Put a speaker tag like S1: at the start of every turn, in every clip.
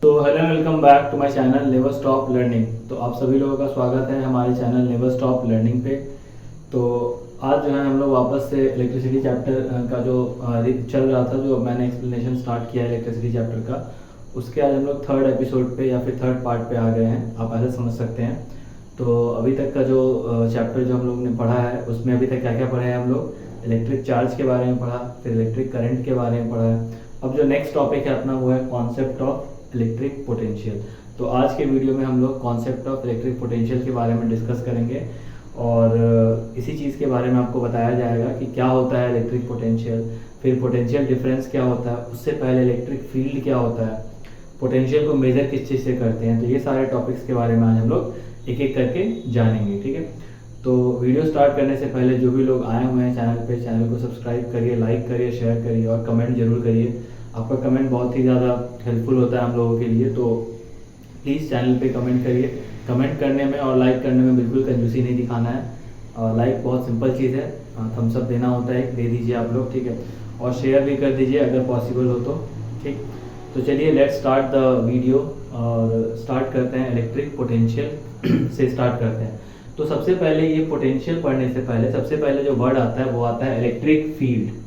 S1: तो hello welcome back to my channel never stop learning. तो आप सभी लोगों का स्वागत है हमारे चैनल नेवर स्टॉप लर्निंग पे। तो आज जो है हम लोग वापस से इलेक्ट्रिसिटी चैप्टर का जो चल रहा था, जो मैंने एक्सप्लेनेशन स्टार्ट किया है इलेक्ट्रिसिटी चैप्टर का, उसके आज हम लोग थर्ड एपिसोड पे या फिर थर्ड पार्ट पे आ गए हैं, आप ऐसे समझ सकते हैं। तो अभी तक का जो चैप्टर जो हम लोग ने पढ़ा है उसमें अभी तक क्या क्या पढ़े हैं हम लोग, इलेक्ट्रिक चार्ज के बारे में पढ़ा, फिर इलेक्ट्रिक करंट के बारे में पढ़ा है। अब जो नेक्स्ट टॉपिक है अपना वो है कॉन्सेप्ट ऑफ इलेक्ट्रिक पोटेंशियल। तो आज के वीडियो में हम लोग कॉन्सेप्ट ऑफ इलेक्ट्रिक पोटेंशियल के बारे में डिस्कस करेंगे और इसी चीज़ के बारे में आपको बताया जाएगा कि क्या होता है इलेक्ट्रिक पोटेंशियल, फिर पोटेंशियल डिफरेंस क्या होता है, उससे पहले इलेक्ट्रिक फील्ड क्या होता है, पोटेंशियल को मेजर किस चीज़ से करते हैं। तो ये सारे टॉपिक्स के बारे में आज हम लोग एक एक करके जानेंगे, ठीक है। तो वीडियो स्टार्ट करने से पहले जो भी लोग आए हुए हैं चैनल पे, चैनल को सब्सक्राइब करिए, लाइक करिए, शेयर करिए और कमेंट जरूर करिए। आपका कमेंट बहुत ही ज़्यादा हेल्पफुल होता है हम लोगों के लिए। तो प्लीज़ चैनल पे कमेंट करिए। कमेंट करने में और लाइक करने में बिल्कुल कंजूसी नहीं दिखाना है। और लाइक बहुत सिंपल चीज़ है, थम्स अप देना होता है, दे दीजिए आप लोग, ठीक है। और शेयर भी कर दीजिए अगर पॉसिबल हो तो, ठीक। तो चलिए लेट्स स्टार्ट द वीडियो और स्टार्ट करते हैं इलेक्ट्रिक पोटेंशियल से स्टार्ट करते हैं। तो सबसे पहले ये पोटेंशियल पढ़ने से पहले सबसे पहले जो वर्ड आता है वो आता है इलेक्ट्रिक फील्ड।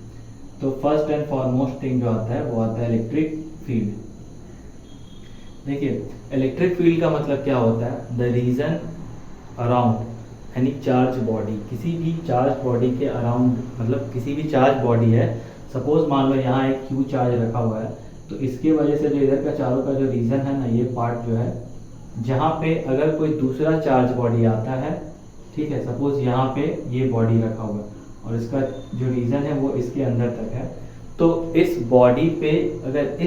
S1: तो फर्स्ट एंड फॉरमोस्ट थिंग जो आता है वो आता है इलेक्ट्रिक फील्ड। देखिए इलेक्ट्रिक फील्ड का मतलब क्या होता है, the region around any charge body, किसी भी चार्ज बॉडी के अराउंड, मतलब किसी भी चार्ज बॉडी है, सपोज मान लो यहाँ एक क्यू चार्ज रखा हुआ है, तो इसके वजह से जो इधर का चारों का जो रीजन है ना, ये पार्ट जो है, जहाँ पे अगर कोई दूसरा चार्ज बॉडी आता है, ठीक है, सपोज यहाँ पे ये बॉडी रखा हुआ है और इसका जो रीजन है वो इसके अंदर तक है, तो इस बॉडी पे अगर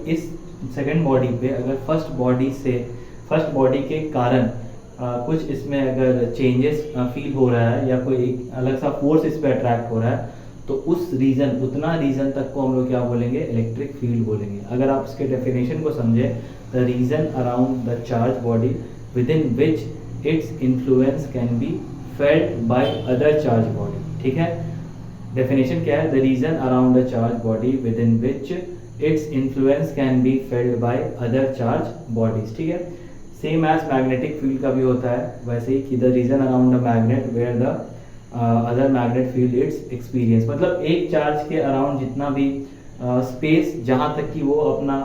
S1: इस सेकंड बॉडी पे अगर फर्स्ट बॉडी के कारण कुछ इसमें अगर चेंजेस फील हो रहा है या कोई एक अलग सा फोर्स इस पे अट्रैक्ट हो रहा है, तो उतना रीजन तक को हम लोग क्या बोलेंगे, इलेक्ट्रिक फील्ड बोलेंगे। अगर आप इसके डेफिनेशन को समझे, the region around the charge body with in which its influence can be felt by other charge body, ठीक है। डेफिनेशन क्या है, the region around the charge body with in which its influence can B failed bye other charge bodies, ठीक है। Same as magnetic field का भी होता है वैसे ही कि the region around the magnet where the other magnet field it's experience, मतलब एक चार्ज के अराउंड जितना भी स्पेस जहाँ तक कि वो अपना,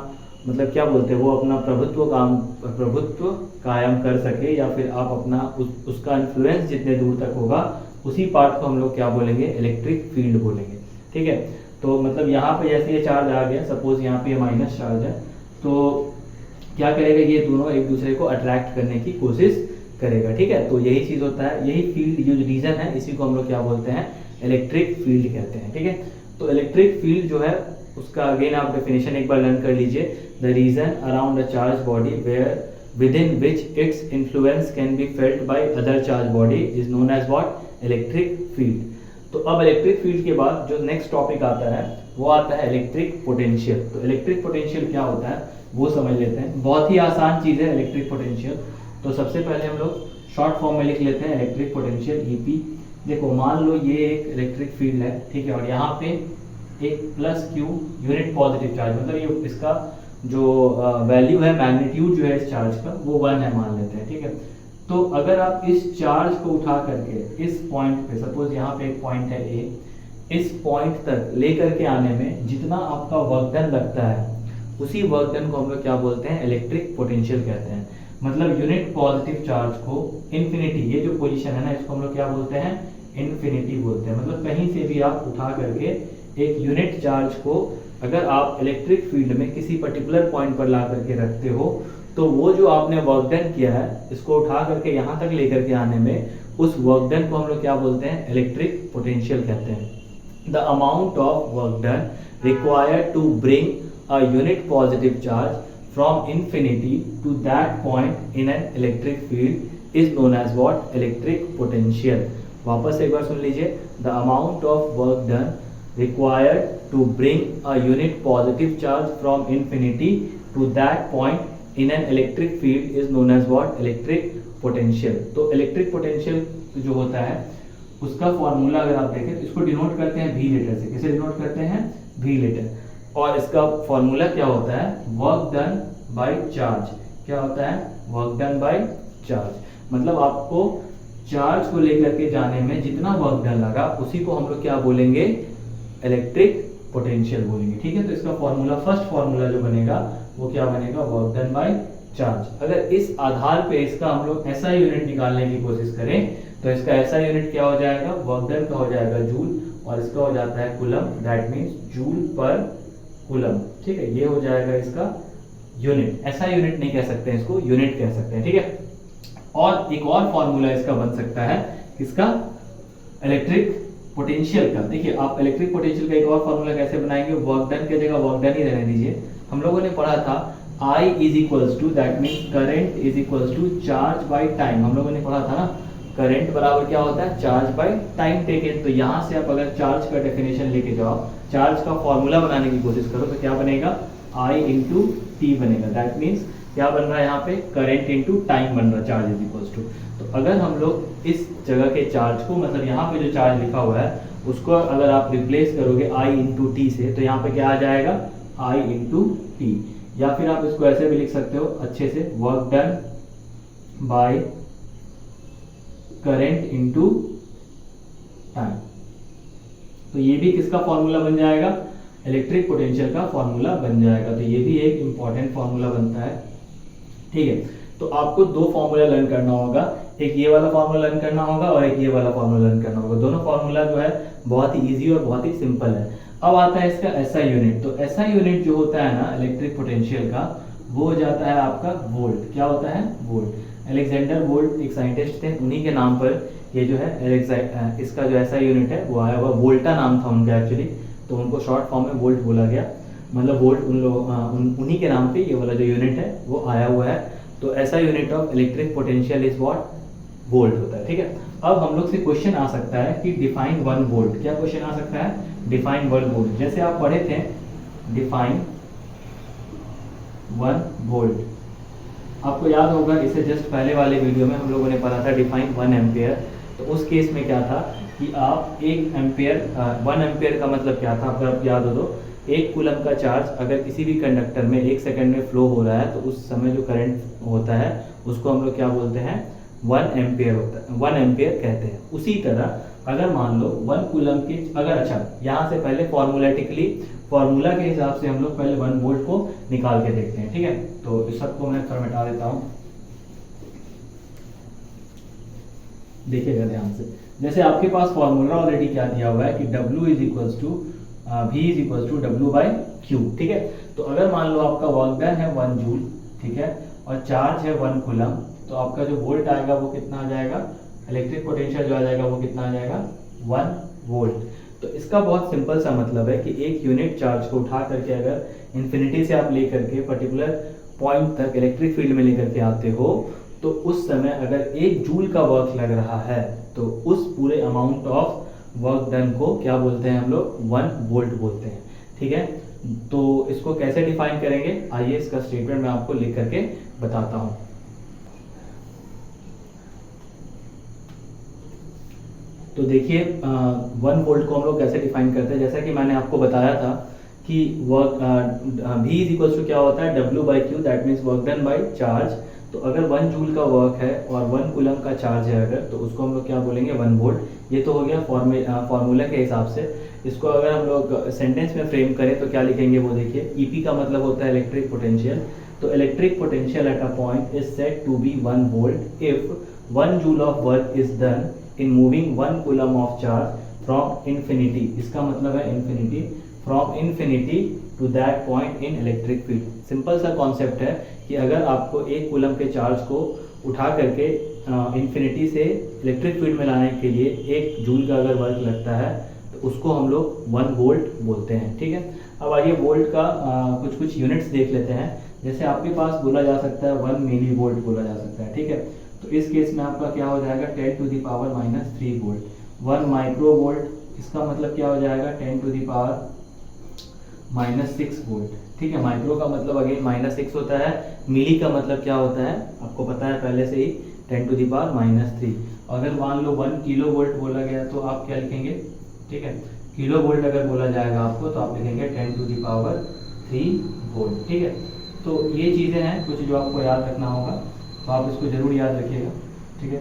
S1: मतलब क्या बोलते हैं, वो अपना प्रभुत्व कायम कर सके, या फिर आप अपना उसका इन्फ्लुएंस जितने दूर तक होगा उसी पार्ट को हम लोग क्या बोलेंगे, इलेक्ट्रिक फील्ड बोलेंगे, ठीक है। तो मतलब यहाँ पे जैसे ये चार्ज आ गया, सपोज यहाँ पे माइनस चार्ज है, तो क्या करेगा, ये दोनों एक दूसरे को अट्रैक्ट करने की कोशिश करेगा, ठीक है। तो यही चीज होता है, यही फील्ड जो रीजन है इसी को हम लोग क्या बोलते हैं, इलेक्ट्रिक फील्ड कहते हैं, ठीक है। तो इलेक्ट्रिक फील्ड जो है उसका अगेन आप डेफिनेशन एक बार लर्न कर लीजिए, the region around the charge body where within which its influence can be felt by other charge body is known as what, electric field. तो अब इलेक्ट्रिक फील्ड के बाद जो नेक्स्ट टॉपिक आता है वो आता है इलेक्ट्रिक पोटेंशियल। तो इलेक्ट्रिक पोटेंशियल क्या होता है वो समझ लेते हैं। बहुत ही आसान चीज है इलेक्ट्रिक पोटेंशियल। तो सबसे पहले हम लोग शॉर्ट फॉर्म में लिख लेते हैं इलेक्ट्रिक पोटेंशियल, ईपी। देखो मान लो ये एक इलेक्ट्रिक फील्ड है, ठीक है, और यहाँ पे एक plus Q unit positive charge, मतलब ये इसका जो वैल्यू है, मैग्नीट्यूड जो है इस चार्ज का वो 1 है मान लेते हैं, ठीक है। तो अगर आप इस चार्ज को उठा करके इस पॉइंट पे, सपोज यहाँ पे एक पॉइंट है ए, इस पॉइंट तक लेकर के आने में जितना आपका वर्क डन लगता है, उसी वर्क डन को हम लोग क्या बोलते हैं, इलेक्ट्रिक पोटेंशियल कहते हैं। मतलब यूनिट पॉजिटिव चार्ज को इन्फिनिटी, ये जो पोजीशन है ना, इसको हम लोग क्या बोलते हैं, इन्फिनिटी बोलते हैं। मतलब कहीं से भी आप उठा करके एक यूनिट चार्ज को अगर आप इलेक्ट्रिक फील्ड में किसी पर्टिकुलर पॉइंट पर ला करके रखते हो, तो वो जो आपने वर्क डन किया है इसको उठा करके यहाँ तक लेकर के आने में, उस वर्क डन को हम लोग क्या बोलते हैं, इलेक्ट्रिक पोटेंशियल कहते हैं। The amount of work done required to bring a unit positive charge from infinity to that point in an electric field is known as what, electric potential। वापस एक बार सुन लीजिए, the amount of work done required to bring a unit positive charge from infinity to that point in an electric field is known as what, electric potential। तो electric potential जो होता है उसका formula अगर आप देखें तो इसको डिनोट करते हैं V लेटर से। कैसे डिनोट करते हैं, V लेटर। और इसका फॉर्मूला क्या होता है, वर्क डन बाय चार्ज। क्या होता है? Work done by charge. मतलब आपको चार्ज को लेकर के जाने में जितना वर्क डन लगा उसी को हम लोग क्या बोलेंगे? इलेक्ट्रिक पोटेंशियल बोलेंगे। ठीक है, तो इसका फॉर्मूला, फर्स्ट फॉर्मूला जो बनेगा वो क्या बनेगा? Work done by charge. अगर इस आधार पे इसका हम लोग ऐसा यूनिट निकालने की कोशिश करें तो इसका ऐसा यूनिट क्या हो जाएगा? वर्क डन का हो जाएगा जूल, और इसका हो जाता है कूलम, दैट मीन्स जूल पर कूलम। ठीक है, ये हो जाएगा इसका यूनिट। ऐसा यूनिट नहीं कह सकते हैं, इसको यूनिट कह सकते हैं। ठीक है, और एक और फॉर्मूला इसका बन सकता है, इसका इलेक्ट्रिक पोटेंशियल का। देखिए, आप इलेक्ट्रिक पोटेंशियल का एक और फॉर्मूला कैसे बनाएंगे? वर्क डन की जगह वर्क डन ही रहने दीजिए। हम लोगों ने पढ़ा था I is equals to, that means current is equals to charge by time. हम लोगों ने पढ़ा था ना, करंट बराबर क्या होता है? Charge by time taken. तो यहाँ से आप अगर चार्ज का डेफिनेशन लेके जाओ, चार्ज का फॉर्मूला बनाने की कोशिश करो तो क्या बनेगा? I इंटू टी बनेगा। दैट मीन्स क्या बन रहा है यहाँ पे? करंट इंटू टाइम बन रहा है, चार्ज इज इक्वल्स टू। तो अगर हम लोग इस जगह के चार्ज को, मतलब यहाँ पे जो चार्ज लिखा हुआ है उसको अगर आप रिप्लेस करोगे I इंटू टी से, तो यहाँ पे क्या आ जाएगा? I into T. या फिर आप इसको ऐसे भी लिख सकते हो अच्छे से, work done by current into time. तो ये भी किसका फॉर्मूला बन जाएगा? इलेक्ट्रिक पोटेंशियल का फॉर्मूला बन जाएगा। तो ये भी एक इंपॉर्टेंट फॉर्मूला बनता है। ठीक है, तो आपको दो फॉर्मूला लर्न करना होगा, एक ये वाला फॉर्मूला लर्न करना होगा और एक ये वाला फॉर्मूला लर्न करना होगा। दोनों फॉर्मूला जो है बहुत ही इजी और बहुत ही सिंपल है। अब आता है इसका एसआई यूनिट। तो एसआई यूनिट जो होता है ना इलेक्ट्रिक पोटेंशियल का, वो हो जाता है आपका वोल्ट। क्या होता है? वोल्ट। अलेक्जेंडर वोल्ट एक साइंटिस्ट थे, उन्हीं के नाम पर ये जो है इसका जो एसआई यूनिट है वो आया हुआ। वोल्टा नाम था उनका एक्चुअली, तो उनको शॉर्ट फॉर्म में वोल्ट बोला गया। मतलब वोल्ट उन्हीं के नाम पे ये वाला जो यूनिट है वो आया हुआ है। तो ऐसा unit of electric potential is what? Volt होता है। ठीक है, अब हम लोग से क्वेश्चन आ सकता है कि डिफाइन 1 वोल्ट। क्या क्वेश्चन आ सकता है? Define 1 volt. जैसे आप पढ़े थे डिफाइन 1 वोल्ट, आपको याद होगा इससे जस्ट पहले वाले वीडियो में हम लोगों ने पढ़ा था डिफाइन 1 एम्पियर। तो उस केस में क्या था कि आप 1 एम्पियर 1 एम्पियर का मतलब क्या था? अगर आप याद हो तो, एक कूलम का चार्ज अगर किसी भी कंडक्टर में 1 सेकंड में फ्लो हो रहा है तो उस समय जो करंट होता है उसको हम लोग क्या बोलते हैं? 1 एम्पियर होता है, 1 एम्पियर कहते हैं। उसी तरह अगर मान लो 1 कूलम की, अगर अच्छा यहाँ से पहले फॉर्मूलेटिकली फॉर्मूला के हिसाब से हम लोग पहले 1 वोल्ट को निकाल के देखते हैं। ठीक है, तो इस सबको मैं थोड़ा मिटा देता हूँ, देखिएगा ध्यान से। जैसे आपके पास फॉर्मूला ऑलरेडी क्या दिया हुआ है कि W is equals to V is equals to W by Q। ठीक है, तो अगर मान लो आपका वर्क डन है 1 जूल, ठीक है, और चार्ज है 1 कूलम, तो आपका जो वोल्ट आएगा वो कितना आ जाएगा? इलेक्ट्रिक पोटेंशियल जो आ जाएगा वो कितना आ जाएगा? 1 वोल्ट। तो इसका बहुत सिंपल सा मतलब है कि एक यूनिट चार्ज को उठा करके अगर इन्फिनिटी से आप लेकर के पर्टिकुलर पॉइंट तक इलेक्ट्रिक फील्ड में लेकर के आते हो, तो उस समय अगर 1 जूल का वर्क लग रहा है तो उस पूरे अमाउंट ऑफ वर्क डन को क्या बोलते हैं हम लोग? 1 वोल्ट बोलते हैं। ठीक है, तो इसको कैसे डिफाइन करेंगे? आइए इसका स्टेटमेंट मैं आपको लिख करके बताता हूँ। तो देखिए 1 वोल्ट को हम लोग कैसे डिफाइन करते हैं। जैसा कि मैंने आपको बताया था कि work V is equals to क्या होता है? W by Q, that means work done by charge. तो अगर 1 जूल का वर्क है और 1 कूलम का चार्ज है अगर, तो उसको हम लोग क्या बोलेंगे? 1 वोल्ट। ये तो हो गया फॉर्मूला के हिसाब से। इसको अगर हम लोग सेंटेंस में फ्रेम करें तो क्या लिखेंगे वो देखिए। EP का मतलब होता है इलेक्ट्रिक पोटेंशियल। तो electric potential at a point is said to be 1 volt if 1 joule of work is done in moving 1 coulomb of charge from infinity. इसका मतलब है infinity, from infinity to that point in electric field. Simple सा concept है कि अगर आपको 1 coulomb के charge को उठा करके इन्फिनिटी से इलेक्ट्रिक फील्ड में लाने के लिए 1 जूल का अगर वर्क लगता है तो उसको हम लोग 1 वोल्ट बोलते हैं। ठीक है, अब आइए वोल्ट का कुछ यूनिट्स देख लेते हैं। जैसे आपके पास बोला जा सकता है 1 मिली वोल्ट बोला जा सकता है। ठीक है, तो इस केस में आपका क्या हो जाएगा? 10 to the power minus 3 volt. 1 micro volt, इसका मतलब क्या हो जाएगा? 10 to the power minus 6 volt. ठीक है, माइक्रो का मतलब अगेन माइनस 6 होता है। मिली का मतलब क्या होता है आपको पता है पहले से ही, 10 टू द पावर माइनस 3। अगर मान लो 1 किलो वोल्ट बोला गया तो आप क्या लिखेंगे? ठीक है, किलो वोल्ट अगर बोला जाएगा आपको तो आप लिखेंगे 10 टू द पावर 3 वोल्ट। ठीक है, तो ये चीज़ें हैं कुछ जो आपको याद रखना होगा, तो आप इसको जरूर याद रखिएगा, ठीक है।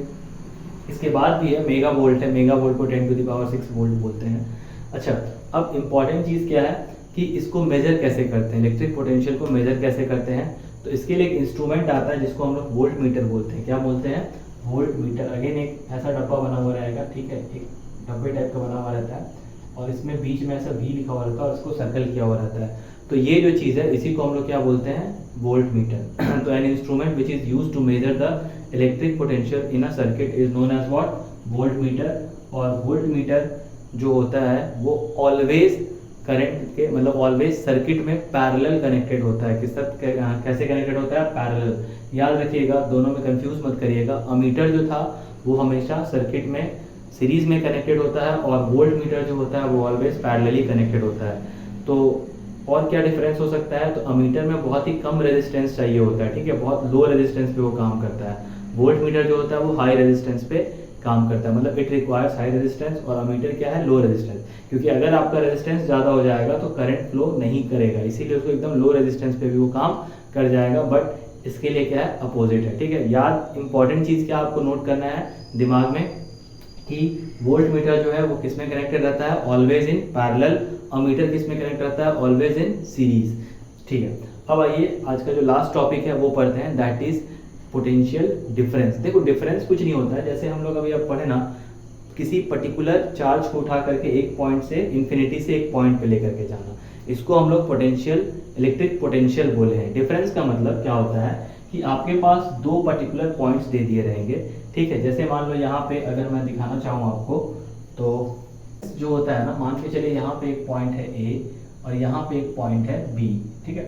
S1: इसके बाद भी है मेगा वोल्ट है, मेगा वोल्ट को 10⁻6 वोल्ट बोलते हैं। अच्छा, अब इम्पॉर्टेंट चीज़ क्या है कि इसको मेजर कैसे करते हैं, इलेक्ट्रिक पोटेंशियल को मेजर कैसे करते हैं। तो इसके लिए एक इंस्ट्रूमेंट आता है जिसको हम लोग वोल्ट मीटर बोलते हैं। क्या बोलते हैं? Volt meter. अगेन एक ऐसा डब्बा बना हुआ रहेगा, ठीक है, एक डब्बे टाइप का बना हुआ रहता है और इसमें बीच में ऐसा वी लिखा हुआ रहता है और इसको सर्कल किया हुआ रहता है। तो ये जो चीज़ है इसी को हम लोग क्या बोलते हैं? Voltmeter. तो an instrument which is use to measure the electric potential in a circuit is known as what? Voltmeter. और वोल्ट मीटर जो होता है वो ऑलवेज करंट के मतलब ऑलवेज सर्किट में पैरेलल कनेक्टेड होता है। किस तरह कैसे कनेक्टेड होता है? पैरेलल। याद रखिएगा, दोनों में कंफ्यूज मत करिएगा। अमीटर जो था वो हमेशा सर्किट में सीरीज में कनेक्टेड होता है और वोल्ट मीटर जो होता है वो ऑलवेज पैरेलली कनेक्टेड होता है। तो और क्या डिफरेंस हो सकता है? तो अमीटर में बहुत ही कम रेजिस्टेंस चाहिए होता है, ठीक है, बहुत लो रेजिस्टेंस पे वो काम करता है। वोल्ट मीटर जो होता है वो हाई रेजिस्टेंस पे काम करता है, मतलब इट रिक्वायर्स हाई रेजिस्टेंस। और अमीटर क्या है? लो रेजिस्टेंस, क्योंकि अगर आपका रेजिस्टेंस ज़्यादा हो जाएगा तो करंट फ्लो नहीं करेगा, इसीलिए उसको एकदम लो रेजिस्टेंस पे भी वो काम कर जाएगा। बट इसके लिए क्या है? अपोजिट है, ठीक है। याद इंपॉर्टेंट चीज़ क्या आपको नोट करना है दिमाग में कि वोल्ट मीटर जो है वो किस में कनेक्टेड रहता है? Always in parallel. अमीटर किस में कनेक्ट रहता है? ऑलवेज इन सीरीज, ठीक है। अब आइए आज का जो लास्ट टॉपिक है वो पढ़ते हैं, दैट इज पोटेंशियल डिफरेंस। देखो डिफरेंस कुछ नहीं होता है, जैसे हम लोग अभी अब पढ़े ना, किसी पर्टिकुलर चार्ज को उठा करके एक पॉइंट से इन्फिनिटी से एक पॉइंट पे लेकर के जाना, इसको हम लोग पोटेंशियल इलेक्ट्रिक पोटेंशियल बोले हैं। डिफरेंस का मतलब क्या होता है कि आपके पास दो पर्टिकुलर पॉइंट्स दे दिए रहेंगे, ठीक है। जैसे मान लो यहाँ पे अगर मैं दिखाना चाहूँ आपको, तो जो होता है ना, मान के चलिए यहाँ पे एक पॉइंट है ए और यहाँ पे एक पॉइंट है बी, ठीक है।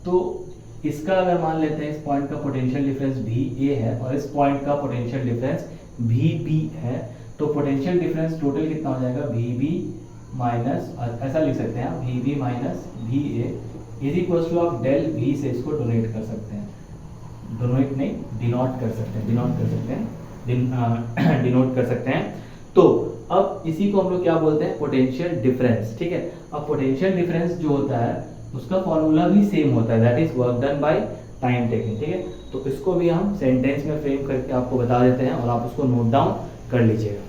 S1: तो इसका अगर मान लेते हैं इस पॉइंट का पोटेंशियल डिफरेंस भी ए है और इस पॉइंट का पोटेंशियल डिफरेंस भी बी है, तो पोटेंशियल डिफरेंस टोटल कितना हो जाएगा? वी बी माइनस, ऐसा लिख सकते हैं V B minus V A is equal to आप डेल वी से इसको डोनेट कर सकते हैं, डोनेट नहीं डिनोट कर सकते हैं, डिनोट कर सकते हैं, डिनोट कर सकते हैं। तो अब इसी को हम लोग क्या बोलते हैं? पोटेंशियल डिफरेंस, ठीक है। अब पोटेंशियल डिफरेंस जो होता है उसका फॉर्मूला भी सेम होता है, that is work done by time taking, ठीक है। तो इसको भी हम सेंटेंस में फ्रेम करके आपको बता देते हैं और आप उसको नोट डाउन कर लीजिएगा।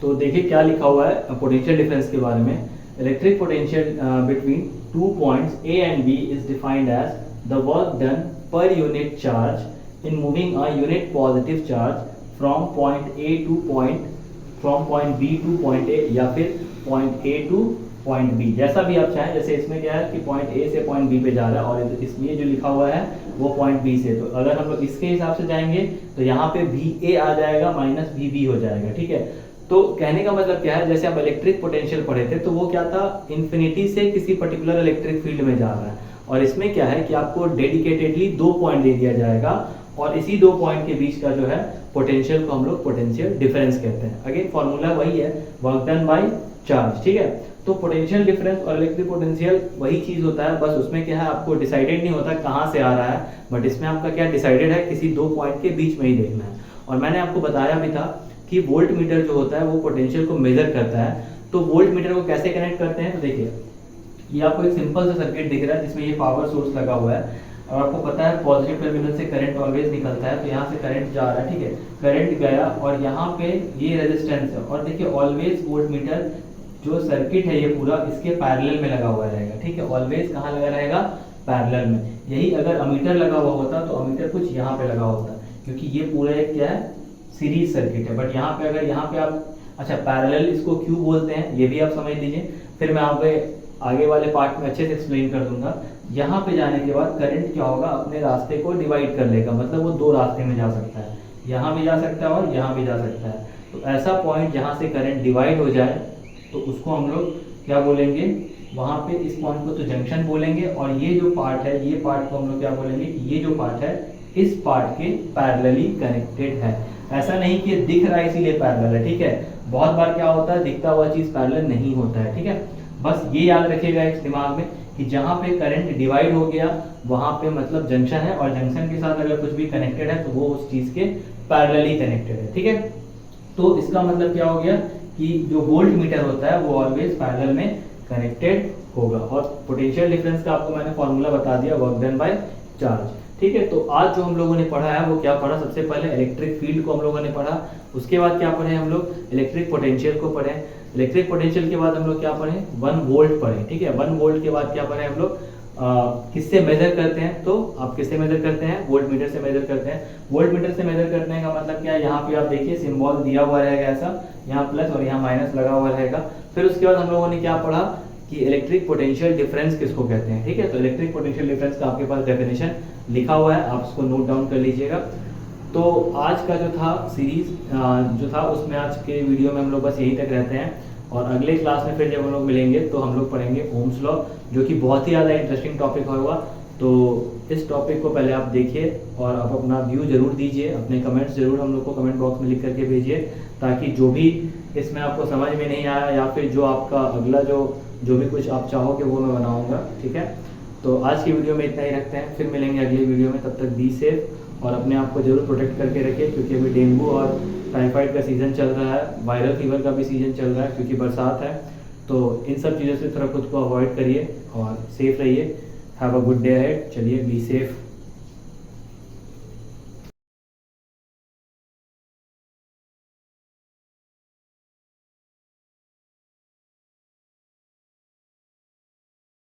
S1: तो देखिए क्या लिखा हुआ है पोटेंशियल डिफरेंस के बारे में। Electric potential between two points A and B is defined as the work done per unit charge in moving a unit positive charge from point A to point, from point B to point A, या फिर point A to point B, जैसा भी आप चाहें। जैसे इसमें क्या है कि पॉइंट ए से पॉइंट बी पे जा रहा है और इसमें जो लिखा हुआ है वो पॉइंट बी से, तो अगर हम लोग इसके हिसाब से जाएंगे तो यहाँ पे वी ए आ जाएगा माइनस वी बी हो जाएगा, ठीक है। तो कहने का मतलब क्या है, जैसे आप इलेक्ट्रिक पोटेंशियल पढ़े थे तो वो क्या था? इन्फिनिटी से किसी पर्टिकुलर इलेक्ट्रिक फील्ड में जा रहा है, और इसमें क्या है कि आपको डेडिकेटेडली दो पॉइंट दे दिया जाएगा और इसी दो पॉइंट के बीच का जो है पोटेंशियल को हम लोग पोटेंशियल डिफरेंस कहते हैं। अगेन फॉर्मूला वही है, वर्क डन बाय चार्ज, ठीक है। तो पोटेंशियल डिफरेंस और इलेक्ट्रिक पोटेंशियल वही चीज होता है, बस उसमें क्या है आपको डिसाइडेड नहीं होता कहाँ से आ रहा है, बट इसमें आपका क्या डिसाइडेड है, किसी दो पॉइंट के बीच में ही देखना है। और मैंने आपको बताया भी था कि वोल्ट मीटर जो होता है वो पोटेंशियल को मेजर करता है। तो वोल्ट मीटर को कैसे कनेक्ट करते हैं? तो देखिए ये आपको एक सिंपल सा सर्किट दिख रहा है जिसमें ये पावर सोर्स लगा हुआ है और आपको पता है पॉजिटिव टर्मिनल से करंट ऑलवेज निकलता है, तो यहाँ से करंट जा रहा है, ठीक है। करंट गया और यहाँ पे ये रेजिस्टेंस है, और देखिए ऑलवेज वोल्ट मीटर जो सर्किट है ये पूरा इसके पैरेलल में लगा हुआ रहेगा, ठीक है। ऑलवेज कहाँ लगा रहेगा? पैरेलल में। यही अगर अमीटर लगा हुआ होता तो अमीटर कुछ यहाँ पे लगा होता, क्योंकि ये पूरा एक क्या है? सीरीज सर्किट है। बट यहाँ पे अगर यहाँ पे आप, अच्छा पैरेलल इसको क्यों बोलते हैं ये भी आप समझ लीजिए, फिर मैं आप आगे वाले पार्ट में अच्छे से एक्सप्लेन कर दूंगा। यहाँ पे जाने के बाद करंट क्या होगा? अपने रास्ते को डिवाइड कर लेगा, मतलब वो दो रास्ते में जा सकता है, यहाँ भी जा सकता है और यहाँ भी जा सकता है। तो ऐसा पॉइंट जहाँ से करंट डिवाइड हो जाए तो उसको हम लोग क्या बोलेंगे? वहाँ पे इस पॉइंट को तो जंक्शन बोलेंगे, और ये जो पार्ट है ये पार्ट को हम लोग क्या बोलेंगे कि ये जो पार्ट है इस पार्ट के पैरेलली कनेक्टेड है। ऐसा नहीं कि दिख रहा है इसीलिए पैरेलल है, ठीक है। बहुत बार क्या होता है दिखता हुआ चीज पैरेलल नहीं होता है, ठीक है। बस ये याद रखिएगा इस दिमाग में कि जहाँ पे करंट डिवाइड हो गया वहाँ पे मतलब जंक्शन है, और जंक्शन के साथ अगर कुछ भी कनेक्टेड है तो वो उस चीज के पैरेलली कनेक्टेड है, ठीक है। तो इसका मतलब क्या हो गया कि जो वोल्ट मीटर होता है वो ऑलवेज पैरेलल में कनेक्टेड होगा। और पोटेंशियल डिफरेंस का आपको मैंने फॉर्मूला बता दिया, वर्क डन बाय चार्ज। ठीक है, तो आज जो हम लोगों ने पढ़ा है वो क्या पढ़ा, सबसे पहले इलेक्ट्रिक फील्ड को हम लोगों ने पढ़ा, उसके बाद क्या पढ़े हम लोग, इलेक्ट्रिक पोटेंशियल को पढ़े, इलेक्ट्रिक पोटेंशियल के बाद हम लोग क्या पढ़े, 1 वोल्ट पढ़े। ठीक है, 1 वोल्ट के बाद क्या पढ़े हम लोग, किससे मेजर करते हैं, तो आप किससे मेजर करते हैं, वोल्ट मीटर से मेजर करते हैं। वोल्ट मीटर से मेजर करने का मतलब क्या है, यहाँ पे आप देखिए सिंबल दिया हुआ रहेगा ऐसा, यहाँ प्लस और यहाँ माइनस लगा हुआ रहेगा। फिर उसके बाद हम लोगों ने क्या पढ़ा कि इलेक्ट्रिक पोटेंशियल डिफरेंस किसको कहते हैं। ठीक है, तो इलेक्ट्रिक पोटेंशियल डिफरेंस का आपके पास डेफिनेशन लिखा हुआ है, आप उसको नोट डाउन कर लीजिएगा। तो आज का जो था सीरीज जो था उसमें आज के वीडियो में हम लोग बस यहीं तक रहते हैं, और अगले क्लास में फिर जब हम लोग मिलेंगे तो हम लोग पढ़ेंगे ओम्स लॉ, जो कि बहुत ही ज़्यादा इंटरेस्टिंग टॉपिक होगा। तो इस टॉपिक को पहले आप देखिए और आप अपना व्यू जरूर दीजिए, अपने कमेंट्स जरूर हम लोग को कमेंट बॉक्स में लिख करके भेजिए, ताकि जो भी इसमें आपको समझ में नहीं आया या फिर जो आपका अगला जो भी कुछ आप चाहोगे वो मैं बनाऊंगा। ठीक है, तो आज की वीडियो में इतना ही रखते हैं, फिर मिलेंगे अगली वीडियो में। तब तक बी सेफ और अपने आप को जरूर प्रोटेक्ट करके रखिए, क्योंकि अभी डेंगू और टाइफाइड का सीज़न चल रहा है, वायरल फीवर का भी सीज़न चल रहा है क्योंकि बरसात है। तो इन सब चीज़ों से थोड़ा खुद को अवॉइड करिए और सेफ रहिए। Have a good day ahead. चलिए, बी सेफ।